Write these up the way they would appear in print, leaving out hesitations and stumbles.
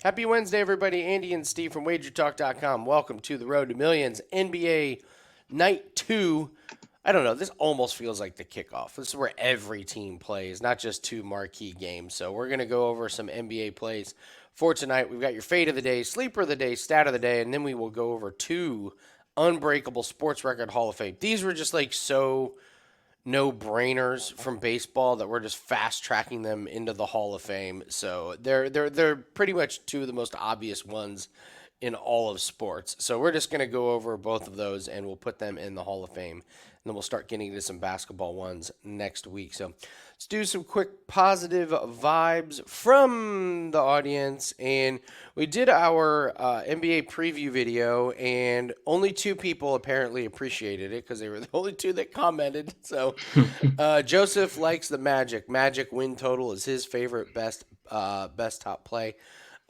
Happy Wednesday, everybody. Andy and Steve from WagerTalk.com. Welcome to the Road to Millions NBA Night 2. I don't know. This almost feels like the kickoff. This is where every team plays, not just two marquee games. So we're going to go over some NBA plays for tonight. We've got your fade of the day, sleeper of the day, stat of the day, and then we will go over two Unbreakable Sports Record Hall of Fame. These were just like so no-brainers from baseball that we're just fast-tracking them into the Hall of Fame. So they're pretty much two of the most obvious ones in all of sports. So we're just going to go over both of those and we'll put them in the Hall of Fame. And then we'll start getting into some basketball ones next week. So let's do some quick positive vibes from the audience. And we did our NBA preview video, and only two people apparently appreciated it because they were the only two that commented. So Joseph likes the Magic. Magic win total is his favorite best top play.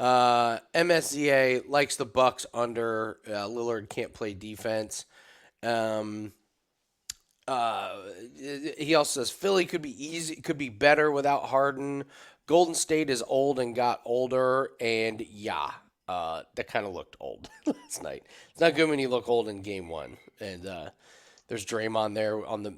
MSZA likes the Bucks under. Lillard can't play defense. Um, he also says Philly could be better without Harden. Golden State is old and got older, and yeah, that kind of looked old last night. It's not good when you look old in Game 1, and there's Draymond there on the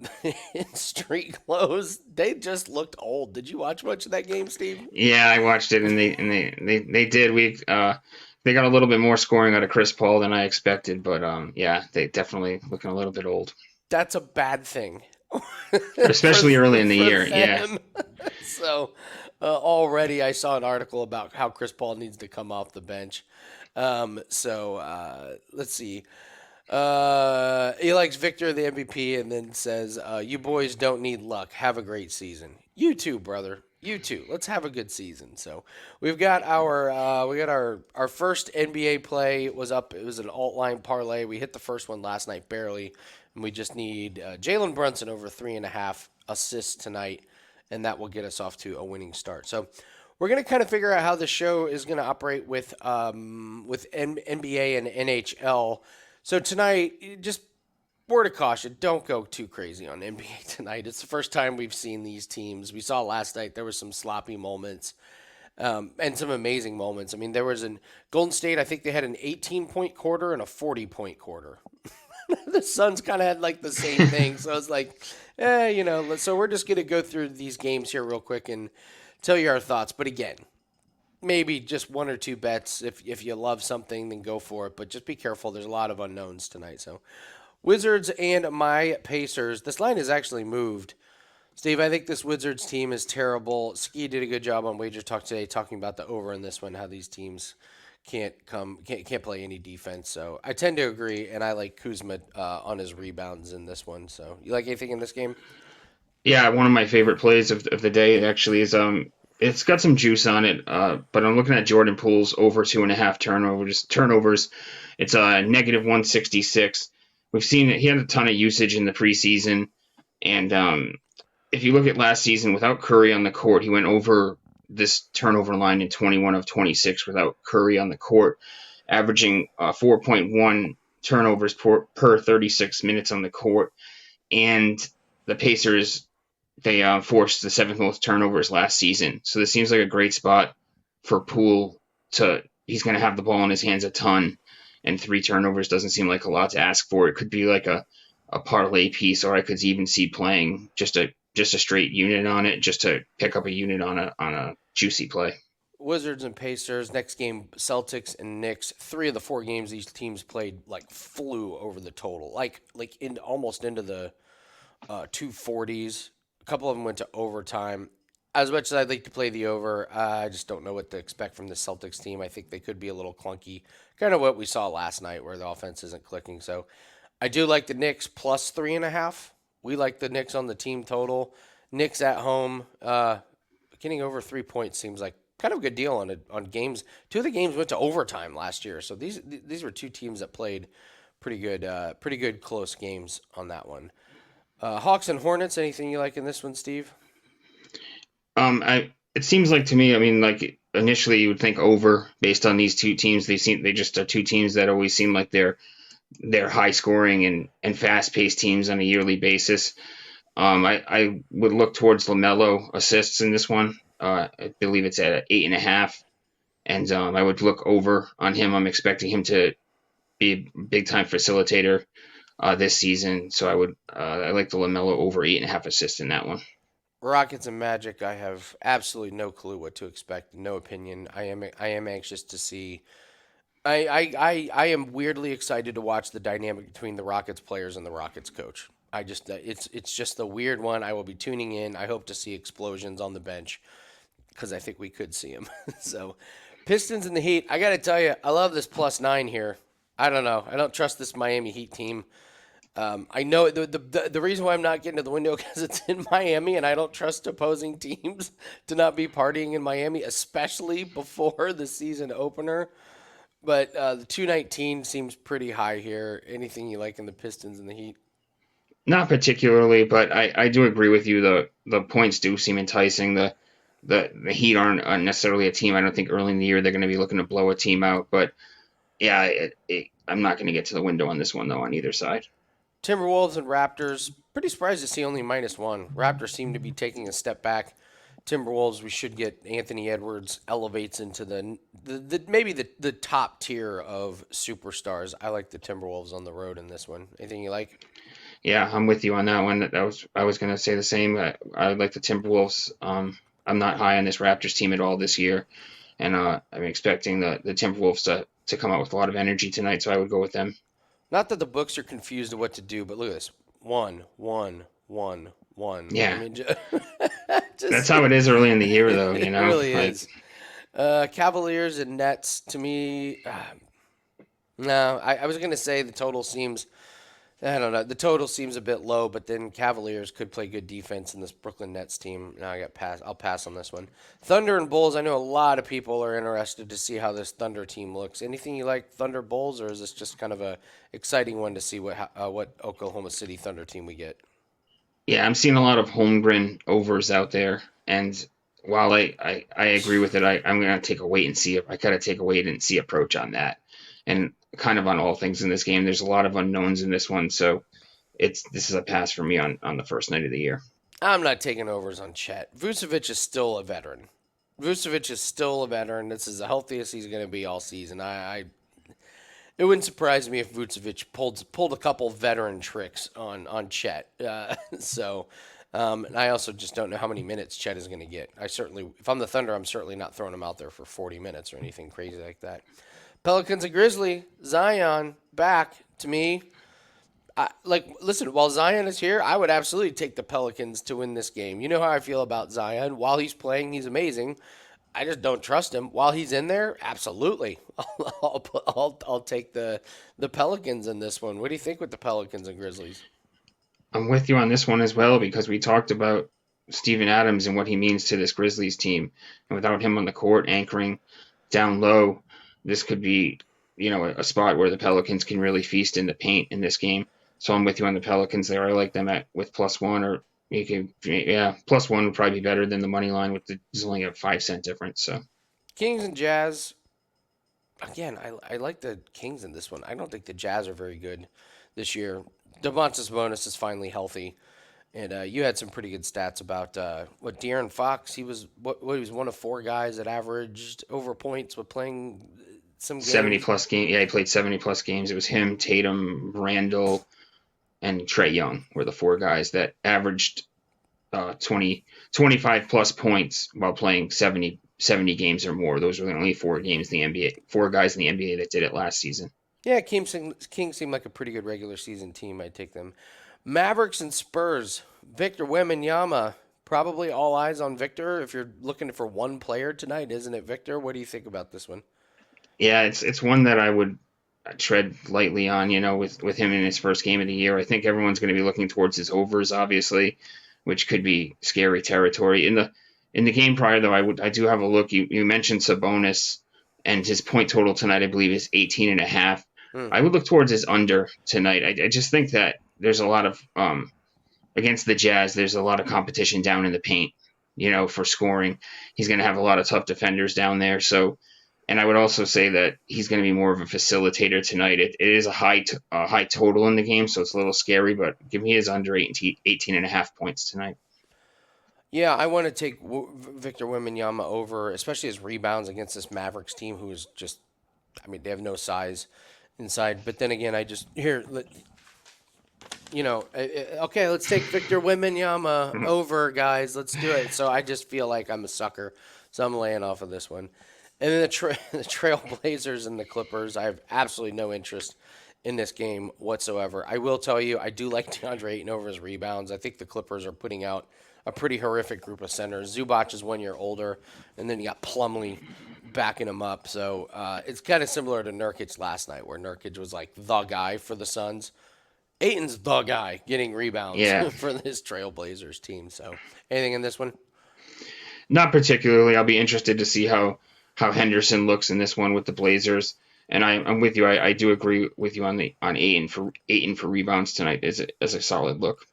in street clothes. They just looked old. Did you watch much of that game, Steve? Yeah, I watched it, and they did. They got a little bit more scoring out of Chris Paul than I expected, but yeah, they definitely looking a little bit old, That's a bad thing especially early in the for year. Yeah, them. So already I saw an article about how Chris Paul needs to come off the bench. Let's see. He likes Victor, the MVP, and then says, "You boys don't need luck. Have a great season. You too, brother. You too. Let's have a good season." So we got our first NBA play was up. It was an alt line parlay. We hit the first one last night barely, and we just need Jalen Brunson over 3.5 assists tonight, and that will get us off to a winning start. So we're gonna kind of figure out how the show is gonna operate with NBA and NHL. So tonight, just word of caution, don't go too crazy on NBA tonight. It's the first time we've seen these teams. We saw last night there were some sloppy moments and some amazing moments. I mean, there was in Golden State, I think they had an 18-point quarter and a 40-point quarter. The Suns kind of had like the same thing. So I was like, so we're just going to go through these games here real quick and tell you our thoughts. But again, maybe just one or two bets. If you love something, then go for it. But just be careful. There's a lot of unknowns tonight. So Wizards and my Pacers. This line has actually moved. Steve, I think this Wizards team is terrible. Ski did a good job on Wager Talk today talking about the over in this one, how these teams can't play any defense. So I tend to agree, and I like Kuzma on his rebounds in this one. So you like anything in this game? yeah. One of my favorite plays of the day actually is it's got some juice on it. But I'm looking at Jordan Poole's over 2.5 turnovers. It's a negative 166. We've seen he had a ton of usage in the preseason, and if you look at last season without Curry on the court, he went over this turnover line in 21 of 26 without Curry on the court, averaging 4.1 turnovers per 36 minutes on the court. And the Pacers, they forced the seventh most turnovers last season. So this seems like a great spot for Poole to. He's going to have the ball in his hands a ton, and 3 turnovers doesn't seem like a lot to ask for. It could be like a parlay piece, or I could even see playing just a straight unit on it, just to pick up a unit on a juicy play. Wizards and Pacers. Next game, Celtics and Knicks. 3 of the 4 games these teams played like flew over the total, like in almost into the 240s. A couple of them went to overtime. As much as I'd like to play the over, I just don't know what to expect from the Celtics team. I think they could be a little clunky, kind of what we saw last night, where the offense isn't clicking. So I do like the Knicks plus 3.5. We like the Knicks on the team total. Knicks at home, getting over 3 points seems like kind of a good deal on games. 2 of the games went to overtime last year, so these were two teams that played pretty good close games on that one. Hawks and Hornets. Anything you like in this one, Steve? It seems like to me, I mean, like initially you would think over based on these two teams. They just are two teams that always seem like they're high scoring and fast paced teams on a yearly basis. I would look towards LaMelo assists in this one. I believe it's at 8.5. and I would look over on him. I'm expecting him to be a big time facilitator this season, so I like the LaMelo over 8.5 assists in that one. Rockets and Magic, I have absolutely no clue what to expect, no opinion. I am anxious to see. I am weirdly excited to watch the dynamic between the Rockets players and the Rockets coach. I just it's just the weird one. I will be tuning in. I hope to see explosions on the bench because I think we could see them. So, Pistons and the Heat. I got to tell you, I love this +9 here. I don't know. I don't trust this Miami Heat team. I know the reason why I'm not getting to the window because it's in Miami, and I don't trust opposing teams to not be partying in Miami, especially before the season opener. But the 219 seems pretty high here. Anything you like in the Pistons and the Heat? Not particularly, but I do agree with you. The points do seem enticing. The Heat aren't necessarily a team. I don't think early in the year they're going to be looking to blow a team out. But yeah, I'm not going to get to the window on this one though on either side. Timberwolves and Raptors. Pretty surprised to see only -1. Raptors seem to be taking a step back. Timberwolves, we should get Anthony Edwards elevates into the maybe the top tier of superstars. I like the Timberwolves on the road in this one. Anything you like? Yeah, I'm with you on that one. I was going to say the same. I like the Timberwolves. I'm not high on this Raptors team at all this year, and I'm expecting the Timberwolves to come out with a lot of energy tonight. So I would go with them. Not that the books are confused of what to do, but look at this: one, one, one, one. I Yeah, mean, that's just how it is early in the year, though. it really is. Cavaliers and Nets to me. No, I was gonna say the total seems. I don't know. The total seems a bit low, but then Cavaliers could play good defense in this Brooklyn Nets team. Now I got pass. I'll pass on this one. Thunder and Bulls. I know a lot of people are interested to see how this Thunder team looks. Anything you like, Thunder Bulls, or is this just kind of a exciting one to see what Oklahoma City Thunder team we get? Yeah, I'm seeing a lot of Holmgren overs out there, and while I agree with it, I'm gonna take a wait and see. I gotta take a wait and see approach on that, and kind of on all things in this game. There's a lot of unknowns in this one, so this is a pass for me on the first night of the year. I'm not taking overs on Chet. Vucevic is still a veteran. Vucevic is still a veteran. This is the healthiest he's going to be all season. It wouldn't surprise me if Vucevic pulled a couple veteran tricks on Chet. And I also just don't know how many minutes Chet is going to get. If I'm the Thunder, I'm certainly not throwing him out there for 40 minutes or anything crazy like that. Pelicans and Grizzly, Zion back to me. Listen, while Zion is here, I would absolutely take the Pelicans to win this game. You know how I feel about Zion. While he's playing, he's amazing. I just don't trust him. While he's in there, absolutely, I'll take the Pelicans in this one. What do you think with the Pelicans and Grizzlies? I'm with you on this one as well because we talked about Steven Adams and what he means to this Grizzlies team, and without him on the court anchoring down low, this could be a spot where the Pelicans can really feast in the paint in this game. So I'm with you on the Pelicans there. I like them at with +1, or you can, yeah, +1 would probably be better than the money line with there's only a 5 cent difference. So Kings and Jazz. Again, I like the Kings in this one. I don't think the Jazz are very good this year. Domantas Sabonis is finally healthy, and you had some pretty good stats about what De'Aaron Fox. He was he was one of four guys that averaged over points with playing some 70 games. plus game. Yeah, he played 70 plus games. It was him, Tatum, Randall, and Trey Young were the four guys that averaged 25 plus points while playing 70 games or more. Those were the only four games in the NBA, four guys in the NBA that did it last season. Yeah, Kings seem like a pretty good regular season team. I'd take them. Mavericks and Spurs. Victor Wembanyama. Probably all eyes on Victor. If you're looking for one player tonight, isn't it Victor? What do you think about this one? Yeah, it's one that I would tread lightly on, with him in his first game of the year. I think everyone's going to be looking towards his overs, obviously, which could be scary territory. In the game prior, though, I do have a look. You mentioned Sabonis, and his point total tonight, I believe, is 18 and a half. Hmm. I would look towards his under tonight. I just think that there's a lot of against the Jazz. There's a lot of competition down in the paint, for scoring. He's going to have a lot of tough defenders down there. So, and I would also say that he's going to be more of a facilitator tonight. It is a high total in the game, so it's a little scary. But give me his under 18 and a half points tonight. Yeah, I want to take Victor Wembanyama over, especially his rebounds against this Mavericks team, who is just, I mean, they have no size inside. But then again, I just here, okay, let's take Victor Wembanyama over, guys. Let's do it. So I just feel like I'm a sucker, so I'm laying off of this one. And then the Trailblazers and the Clippers, I have absolutely no interest in this game whatsoever. I will tell you, I do like DeAndre Ayton over his rebounds. I think the Clippers are putting out a pretty horrific group of centers. Zubac is 1 year older, and then you got Plumlee backing him up. So it's kind of similar to Nurkic last night, where Nurkic was like the guy for the Suns. Aiton's the guy getting rebounds Yeah, for this Trailblazers team. So anything in this one? not particularly. I'll be interested to see how Henderson looks in this one with the Blazers. And I'm with you. I do agree with you on the on Ayton for rebounds tonight as a solid look.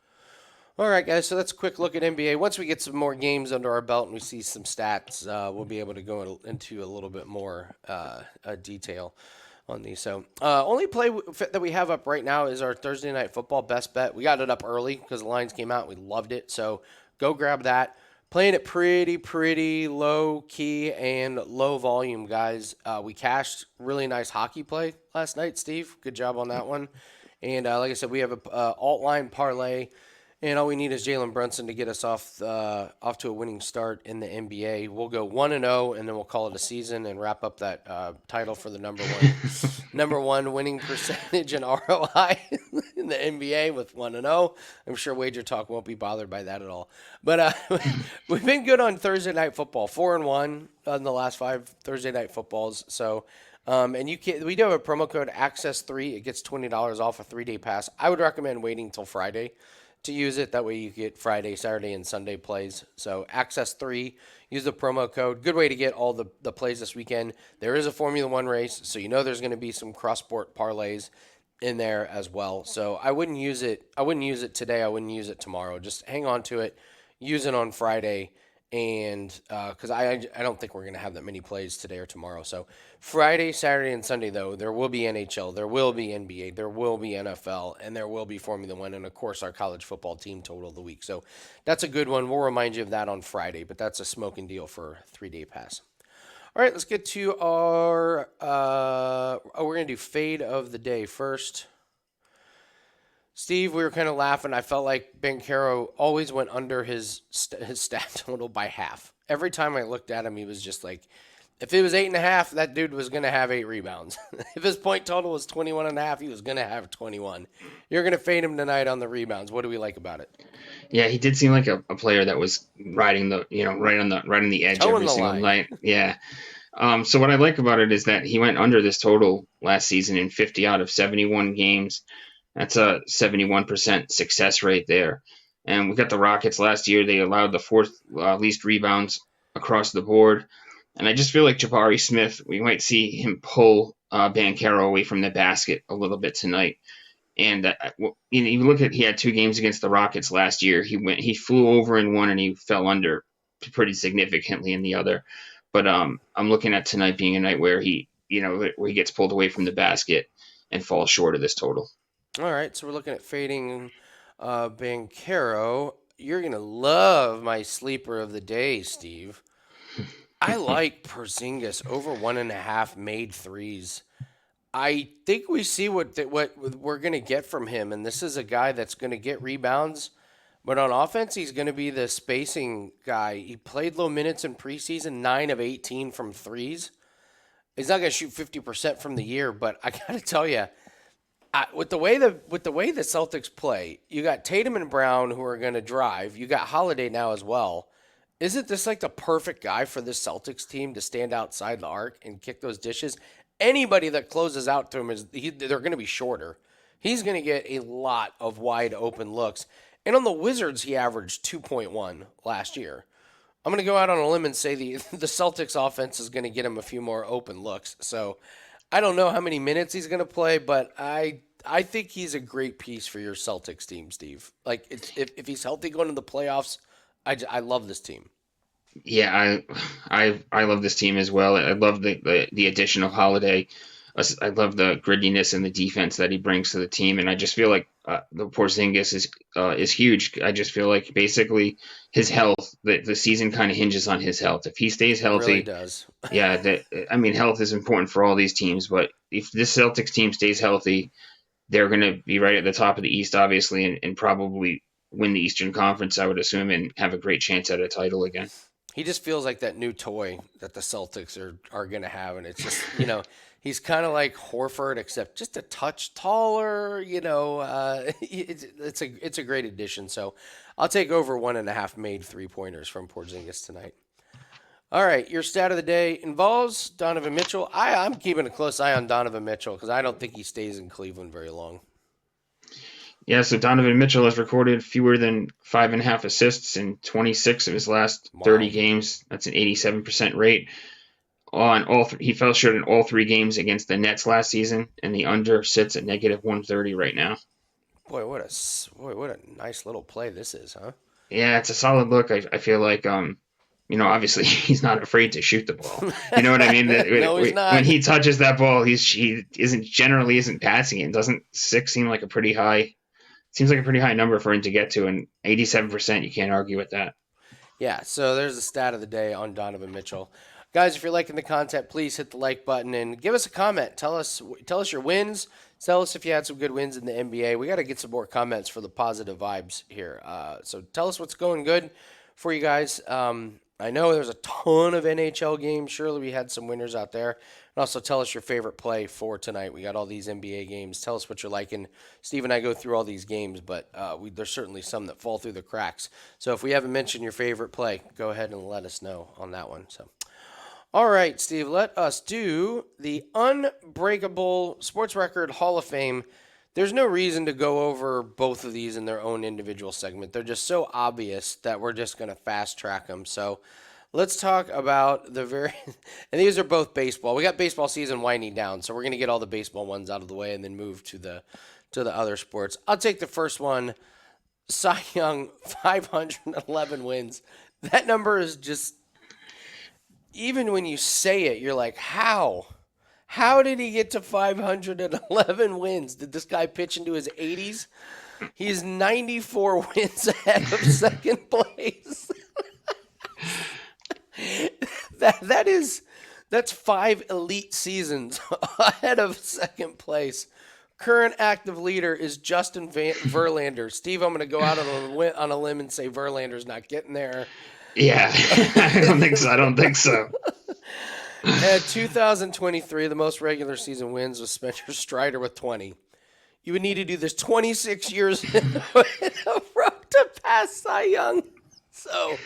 All right, guys. So that's a quick look at NBA. Once we get some more games under our belt and we see some stats, we'll be able to go into a little bit more detail on these. So, only play that we have up right now is our Thursday night football best bet. We got it up early because the lines came out. We loved it. So, go grab that. Playing it pretty low key and low volume, guys. We cashed really nice hockey play last night, Steve. Good job on that one. And like I said, we have a alt line parlay. And all we need is Jalen Brunson to get us off to a winning start in the NBA. We'll go 1-0, and then we'll call it a season and wrap up that title for the number one winning percentage in ROI in the NBA with 1-0. I'm sure Wager Talk won't be bothered by that at all. But we've been good on Thursday night football, 4-1 on the last 5 Thursday night footballs. So. And we do have a promo code Access3. It gets $20 off a 3-day pass. I would recommend waiting till Friday to use it. That way you get Friday, Saturday, and Sunday plays. So Access3, use the promo code. Good way to get all the plays this weekend. There is a Formula One race, so you know there's going to be some cross-sport parlays in there as well. So I wouldn't use it. I wouldn't use it today. I wouldn't use it tomorrow. Just hang on to it. Use it on Friday. And because I don't think we're going to have that many plays today or tomorrow. So Friday, Saturday, and Sunday, though, there will be NHL, there will be NBA, there will be NFL, and there will be Formula One, and of course our college football team total of the week. So that's a good one. We'll remind you of that on Friday, but that's a smoking deal for a 3-day pass. All right, let's get to our. We're going to do fade of the day first. Steve, we were kind of laughing. I felt like Bancaro always went under his stat total by half. Every time I looked at him, he was just like, if it was 8.5, that dude was going to have 8 rebounds. If his point total was 21.5, he was going to have 21. You're going to fade him tonight on the rebounds. What do we like about it? Yeah, he did seem like a player that was riding the right on the edge Toeing every the single line. night. Yeah. So what I like about it is that he went under this total last season in 50 out of 71 games. That's a 71% success rate there. And we got the Rockets last year. They allowed the fourth least rebounds across the board. And I just feel like Jabari Smith, we might see him pull Bancaro away from the basket a little bit tonight. And you look at he had 2 games against the Rockets last year. He flew over in one and he fell under pretty significantly in the other. But I'm looking at tonight being a night where where he gets pulled away from the basket and falls short of this total. All right, so we're looking at fading Bancaro. You're going to love my sleeper of the day, Steve. I like Porzingis over 1.5 made threes. I think we see what we're going to get from him, and this is a guy that's going to get rebounds, but on offense, he's going to be the spacing guy. He played low minutes in preseason, 9 of 18 from threes. He's not going to shoot 50% from the year, but I got to tell you, with the way the Celtics play, you got Tatum and Brown who are going to drive. You got Holiday now as well. Isn't this like the perfect guy for this Celtics team to stand outside the arc and kick those dishes? Anybody that closes out to him they're going to be shorter. He's going to get a lot of wide open looks. And on the Wizards, he averaged 2.1 last year. I'm going to go out on a limb and say the Celtics offense is going to get him a few more open looks. So I don't know how many minutes he's going to play, but I think he's a great piece for your Celtics team, Steve. Like if he's healthy going into the playoffs, I love this team. Yeah, I love this team as well. I love the addition of Holiday. I love the grittiness and the defense that he brings to the team, and I just feel like the Porzingis is huge. I just feel like basically his health, the season kind of hinges on his health. If he stays It really healthy, does. yeah, I mean, health is important for all these teams. But if this Celtics team stays healthy, they're going to be right at the top of the East, obviously, and probably win the Eastern Conference, I would assume, and have a great chance at a title again. He just feels like that new toy that the Celtics are going to have. And it's just, he's kind of like Horford, except just a touch taller. It's a great addition. So I'll take over 1.5 made 3-pointers from Porzingis tonight. All right, your stat of the day involves Donovan Mitchell. I'm keeping a close eye on Donovan Mitchell because I don't think he stays in Cleveland very long. Yeah, so Donovan Mitchell has recorded fewer than 5.5 assists in 26 of his last 30 Wow. games. That's an 87% rate. He fell short in all 3 games against the Nets last season, and the under sits at negative 130 right now. Boy, what a nice little play this is, huh? Yeah, it's a solid look. I feel like obviously he's not afraid to shoot the ball. You know what I mean? No, he's When not. he touches that ball, he isn't passing it. Doesn't 6 seem like a pretty high? Seems like a pretty high number for him to get to, and 87%. You can't argue with that. Yeah, so there's the stat of the day on Donovan Mitchell. Guys, if you're liking the content, please hit the like button and give us a comment. Tell us your wins. Tell us if you had some good wins in the NBA. We got to get some more comments for the positive vibes here. So tell us what's going good for you guys. I know there's a ton of NHL games. Surely we had some winners out there. And also tell us your favorite play for tonight. We got all these NBA games. Tell us what you're liking. Steve and I go through all these games, but there's certainly some that fall through the cracks. So if we haven't mentioned your favorite play, go ahead and let us know on that one. So, all right, Steve, let us do the Unbreakable Sports Record Hall of Fame. There's no reason to go over both of these in their own individual segment. They're just so obvious that we're just going to fast track them. So let's talk about and these are both baseball. We got baseball season winding down, so we're going to get all the baseball ones out of the way and then move to the other sports. I'll take the first one. Cy Young, 511 wins. That number is just, even when you say it, you're like, how? How did he get to 511 wins? Did this guy pitch into his 80s? He's 94 wins ahead of second place. That's 5 elite seasons ahead of second place. Current active leader is Justin Verlander. Steve, I'm going to go out on a limb and say Verlander's not getting there. Yeah, I don't think so. At 2023, the most regular season wins was Spencer Strider with 20. You would need to do this 26 years in a row to pass Cy Young. So,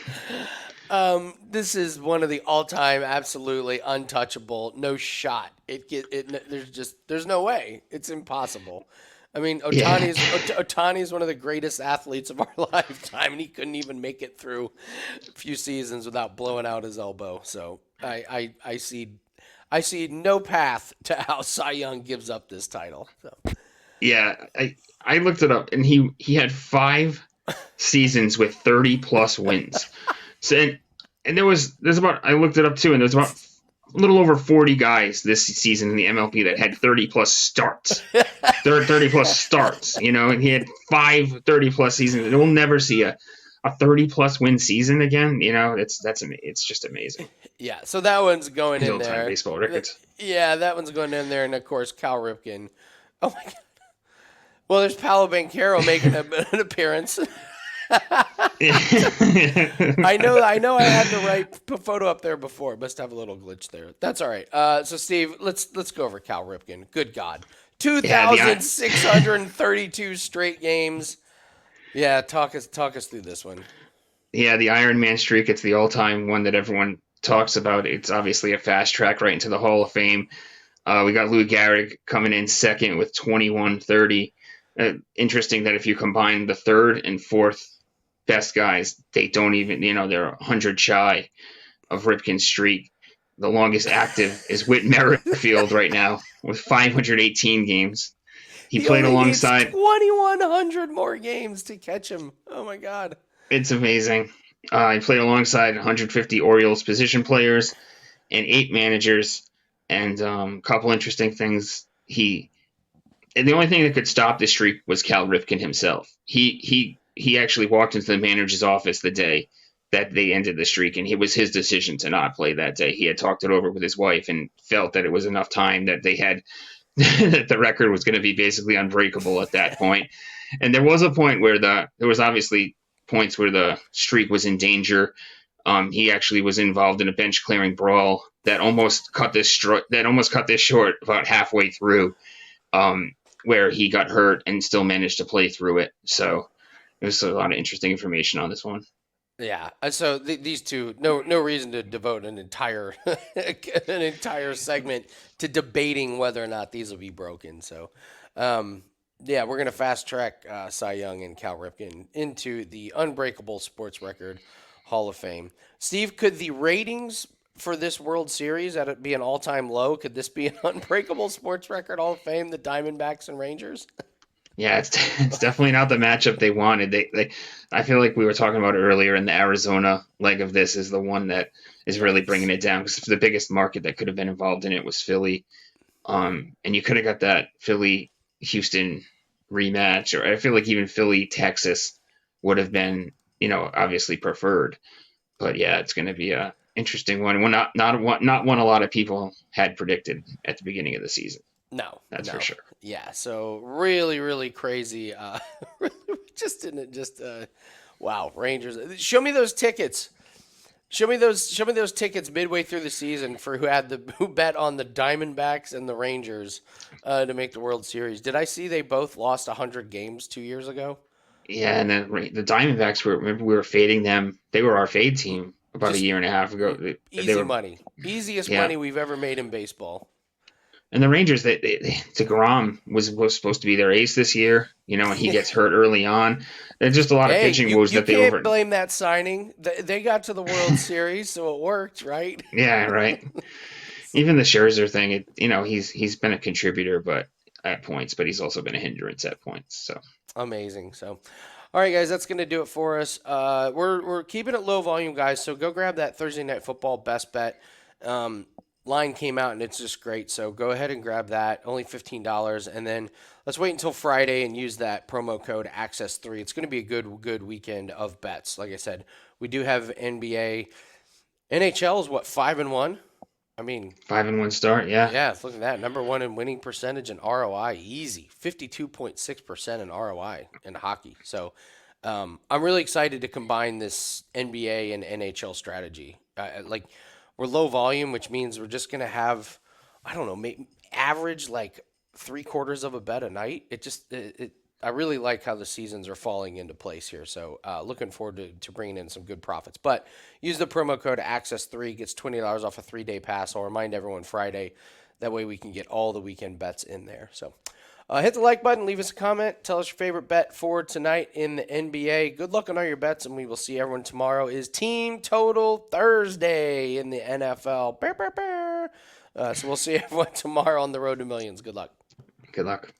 this is one of the all-time absolutely untouchable, no shot. There's no way. It's impossible. I mean, Ohtani is one of the greatest athletes of our lifetime, and he couldn't even make it through a few seasons without blowing out his elbow. So I see no path to how Cy Young gives up this title. So. Yeah, I looked it up, and he had 5 seasons with 30+ wins. So and there's about, I looked it up too, and there's about a little over 40 guys this season in the MLB that had 30+ starts. 30+ starts, and he had 5 30+ seasons, and we'll never see a 30+ win season again. It's just amazing. Yeah, so that one's going in there. Baseball records. Yeah, that one's going in there, and of course Cal Ripken. Oh my God. Well, there's Paolo Banchero making an appearance. I know. I had the right photo up there before. Must have a little glitch there. That's all right. So Steve, let's go over Cal Ripken. Good God, 2,632 straight games. Yeah, talk us through this one. Yeah, the Iron Man streak. It's the all-time one that everyone talks about. It's obviously a fast track right into the Hall of Fame. We got Lou Gehrig coming in second with 2130. Interesting that if you combine the third and fourth best guys, they don't even, they're 100 shy of Ripken's streak. The longest active is Whit Merrifield right now with 518 games. He played alongside 2,100 more games to catch him. Oh my God. It's amazing. He played alongside 150 Orioles position players and 8 managers. And a couple interesting things. and the only thing that could stop this streak was Cal Ripken himself. He actually walked into the manager's office the day that they ended the streak, and it was his decision to not play that day. He had talked it over with his wife and felt that it was enough time that they had that the record was going to be basically unbreakable at that point. And there was a point where there was obviously points where the streak was in danger. He actually was involved in a bench clearing brawl that almost cut this short about halfway through, where he got hurt and still managed to play through it. So it was a lot of interesting information on this one. Yeah. So these two, no reason to devote an entire an entire segment to debating whether or not these will be broken. So, yeah, we're gonna fast track Cy Young and Cal Ripken into the Unbreakable Sports Record Hall of Fame. Steve, could the ratings for this World Series at it be an all-time low? Could this be an Unbreakable Sports Record Hall of Fame? The Diamondbacks and Rangers. Yeah, it's definitely not the matchup they wanted. They I feel like we were talking about it earlier, and the Arizona leg of this is the one that is really bringing it down, because the biggest market that could have been involved in it was Philly. And you could have got that Philly Houston rematch, or I feel like even Philly Texas would have been, obviously preferred. But yeah, it's going to be a interesting one. Well, not one a lot of people had predicted at the beginning of the season. No, That's for no. sure. Yeah, so really, really crazy. Wow, Rangers. Show me those tickets. Show me those tickets midway through the season for who bet on the Diamondbacks and the Rangers to make the World Series. Did I see they both lost 100 games 2 years ago? Yeah, and then the Diamondbacks remember we were fading them. They were our fade team about a Just year and a half ago. They easy were, money, easiest yeah. money we've ever made in baseball. And the Rangers, DeGrom was supposed to be their ace this year, and he gets hurt early on. There's just a lot of Hey, pitching you woes you that they can't over. blame that signing. They got to the World Series, so it worked, right? Yeah, right. Even the Scherzer thing, he's been a contributor, but at points, but he's also been a hindrance at points. So Amazing. So, all right, guys, that's going to do it for us. We're keeping it low volume, guys. So go grab that Thursday Night Football best bet. Um, line came out and it's just great. So go ahead and grab that. Only $15, and then let's wait until Friday and use that promo code Access3. It's going to be a good weekend of bets. Like I said, we do have NBA. NHL is what, 5-1. I mean, 5-1 start, yeah. yeah, look at that. Number one in winning percentage and ROI. Easy. 52.6% in ROI in hockey. So I'm really excited to combine this NBA and NHL strategy. We're low volume, which means we're just going to have, I don't know, average like 3/4 of a bet a night. I really like how the seasons are falling into place here. So looking forward to bringing in some good profits. But use the promo code Access3, gets $20 off a 3-day pass. I'll remind everyone Friday. That way we can get all the weekend bets in there. So hit the like button, leave us a comment, tell us your favorite bet for tonight in the NBA. Good luck on all your bets, and we will see everyone tomorrow. Is Team Total Thursday in the NFL. So we'll see everyone tomorrow on the Road to Millions. Good luck. Good luck.